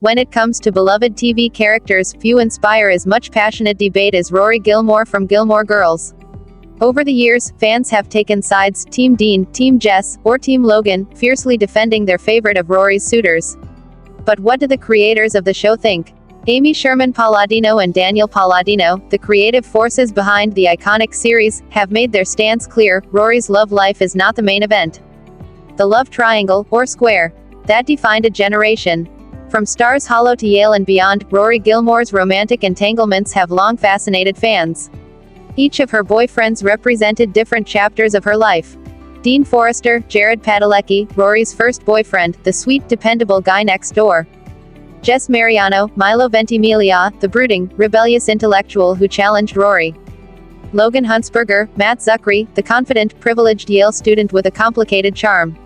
When it comes to beloved TV characters, few inspire as much passionate debate as Rory Gilmore from Gilmore Girls. Over the years, fans have taken sides, Team Dean, Team Jess, or Team Logan, fiercely defending their favorite of Rory's suitors. But what do the creators of the show think? Amy Sherman-Palladino and Daniel Palladino, the creative forces behind the iconic series, have made their stance clear: Rory's love life is not the main event. The love triangle, or square, that defined a generation. From Stars Hollow to Yale and beyond, Rory Gilmore's romantic entanglements have long fascinated fans. Each of her boyfriends represented different chapters of her life. Dean Forrester, Jared Padalecki, Rory's first boyfriend, the sweet, dependable guy next door. Jess Mariano, Milo Ventimiglia, the brooding, rebellious intellectual who challenged Rory. Logan Huntsberger, Matt Zuckery, the confident, privileged Yale student with a complicated charm.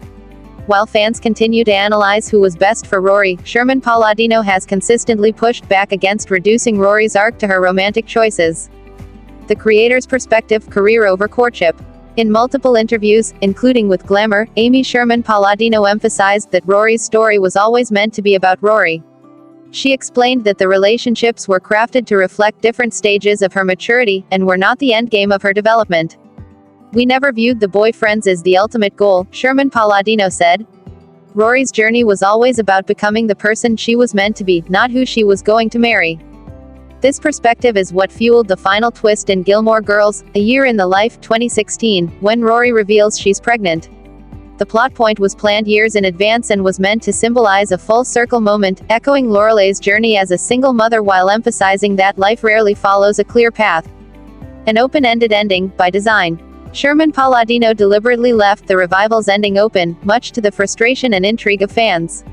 While fans continue to analyze who was best for Rory, Sherman-Palladino has consistently pushed back against reducing Rory's arc to her romantic choices. The creator's perspective: career over courtship. In multiple interviews, including with Glamour, Amy Sherman-Palladino emphasized that Rory's story was always meant to be about Rory. She explained that the relationships were crafted to reflect different stages of her maturity, and were not the endgame of her development. "We never viewed the boyfriends as the ultimate goal," Sherman-Palladino said. "Rory's journey was always about becoming the person she was meant to be, not who she was going to marry." This perspective is what fueled the final twist in Gilmore Girls, A Year in the Life, 2016, when Rory reveals she's pregnant. The plot point was planned years in advance and was meant to symbolize a full-circle moment, echoing Lorelei's journey as a single mother while emphasizing that life rarely follows a clear path. An open-ended ending, by design. Sherman-Palladino deliberately left the revival's ending open, much to the frustration and intrigue of fans.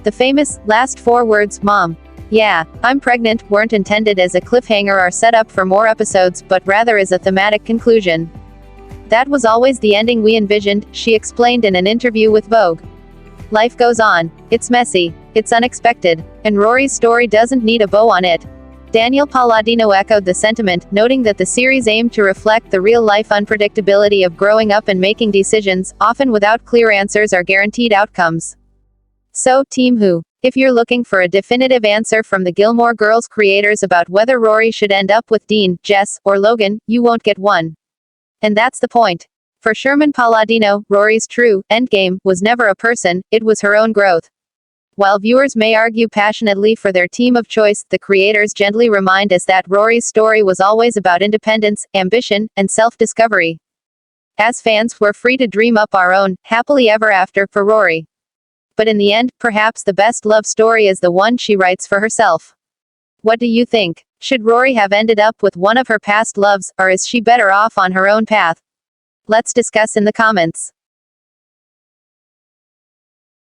The famous, last four words, "Mom, yeah, I'm pregnant," weren't intended as a cliffhanger or set up for more episodes, but rather as a thematic conclusion. "That was always the ending we envisioned," she explained in an interview with Vogue. "Life goes on. It's messy. It's unexpected. And Rory's story doesn't need a bow on it." Daniel Palladino echoed the sentiment, noting that the series aimed to reflect the real-life unpredictability of growing up and making decisions, often without clear answers or guaranteed outcomes. So, Team Who? If you're looking for a definitive answer from the Gilmore Girls creators about whether Rory should end up with Dean, Jess, or Logan, you won't get one. And that's the point. For Sherman-Palladino, Rory's true endgame was never a person, it was her own growth. While viewers may argue passionately for their team of choice, the creators gently remind us that Rory's story was always about independence, ambition, and self-discovery. As fans, we're free to dream up our own happily ever after for Rory. But in the end, perhaps the best love story is the one she writes for herself. What do you think? Should Rory have ended up with one of her past loves, or is she better off on her own path? Let's discuss in the comments.